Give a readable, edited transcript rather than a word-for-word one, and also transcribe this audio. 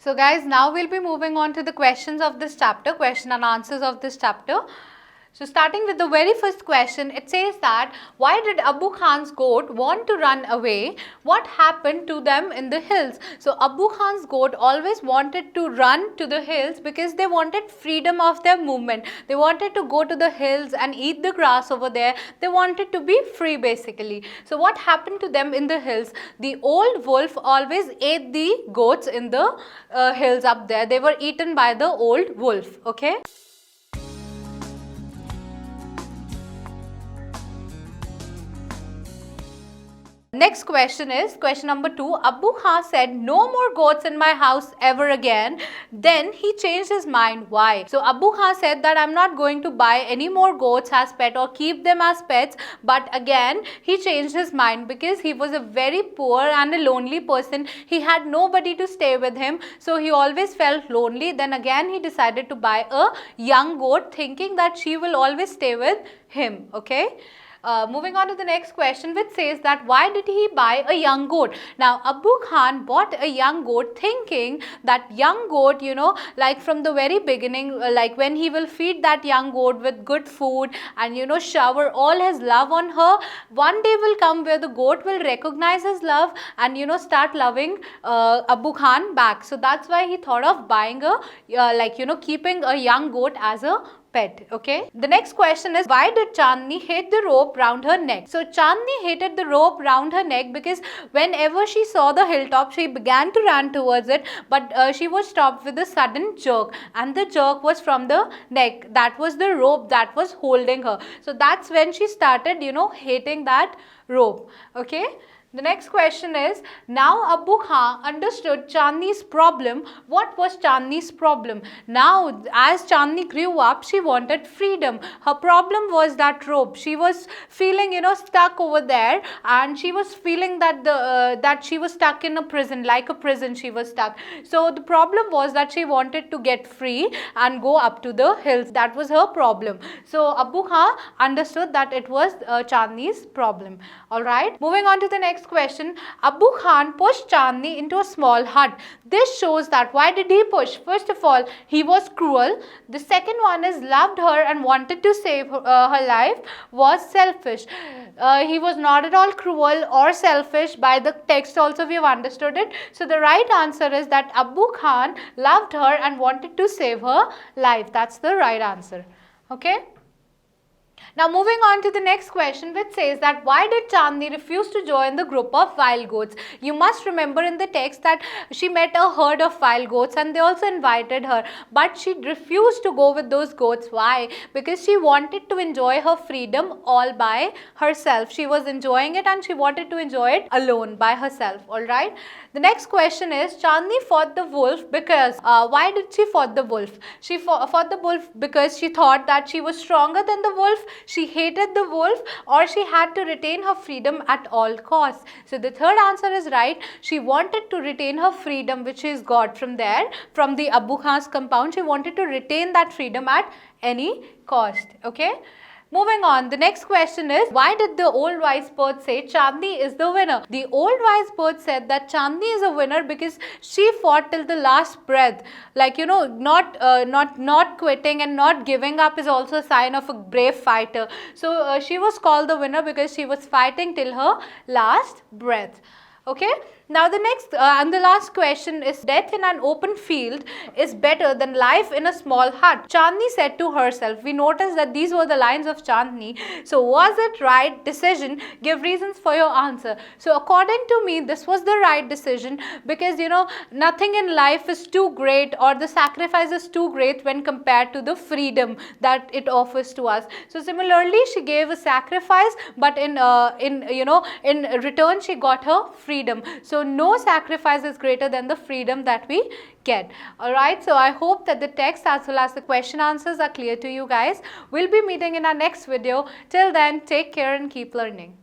So guys, now we'll be moving on to the questions of this chapter, question and answers of this chapter. So starting with the very first question, it says that why did Abbu Khan's goat want to run away? What happened to them in the hills? So Abbu Khan's goat always wanted to run to the hills because they wanted freedom of their movement. They wanted to go to the hills and eat the grass over there. They wanted to be free basically. So what happened to them in the hills? The old wolf always ate the goats in the hills up there. They were eaten by the old wolf. Okay. Next question is question number 2. Abbu Khan said no more goats in my house ever again. Then he changed his mind. Why? So Abbu Khan said that I'm not going to buy any more goats as pet or keep them as pets. But again he changed his mind because he was a very poor and a lonely person. He had nobody to stay with him. So he always felt lonely. Then again he decided to buy a young goat thinking that she will always stay with him. Okay. Moving on to the next question, which says that why did he buy a young goat? Now Abbu Khan bought a young goat thinking that young goat, like from the very beginning, like when he will feed that young goat with good food and shower all his love on her, one day will come where the goat will recognize his love and start loving Abbu Khan back. So that's why he thought of buying keeping a young goat as a pet. Okay. The next question is why did Chandni hate the rope round her neck? So Chandni hated the rope round her neck because whenever she saw the hilltop, she began to run towards it, but she was stopped with a sudden jerk, and the jerk was from the neck. That was the rope that was holding her. So that's when she started, hating that rope. Okay. The next question is, now Abbu Khan understood Chandni's problem. What was Chandni's problem? Now, as Chandni grew up, she wanted freedom. Her problem was that rope. She was feeling, stuck over there, and she was feeling that that she was stuck in a prison, like a prison she was stuck. So the problem was that she wanted to get free and go up to the hills. That was her problem. So Abbu Khan understood that it was Chandni's problem. All right. Moving on to the next question. Abbu Khan pushed Chandni into a small hut. This shows that why did he push? First of all, he was cruel. The second one is loved her and wanted to save her life, was selfish. He was not at all cruel or selfish. By the text also we have understood it. So the right answer is that Abbu Khan loved her and wanted to save her life. That's the right answer. Okay. Now moving on to the next question, which says that why did Chandni refuse to join the group of wild goats? You must remember in the text that she met a herd of wild goats and they also invited her, but she refused to go with those goats. Why? Because she wanted to enjoy her freedom all by herself. She was enjoying it and she wanted to enjoy it alone by herself. Alright. The next question is, Chandni fought the wolf because, why did she fought the wolf? She fought the wolf because she thought that she was stronger than the wolf, she hated the wolf, or she had to retain her freedom at all costs. So the third answer is right. She wanted to retain her freedom which she's got from there, from the Abbu Khan's compound. She wanted to retain that freedom at any cost. Okay. Moving on, the next question is, why did the old wise bird say Chandni is the winner? The old wise bird said that Chandni is a winner because she fought till the last breath. Like, not quitting and not giving up is also a sign of a brave fighter. So she was called the winner because she was fighting till her last breath. Okay. Now the next and the last question is, death in an open field is better than life in a small hut. Chandni said to herself. We noticed that these were the lines of Chandni. So was it right decision? Give reasons for your answer. So according to me, this was the right decision because nothing in life is too great, or the sacrifice is too great when compared to the freedom that it offers to us. So similarly, she gave a sacrifice, but in return she got her freedom. So no sacrifice is greater than the freedom that we get. Alright, so I hope that the text as well as the question answers are clear to you guys. We'll be meeting in our next video. Till then, take care and keep learning.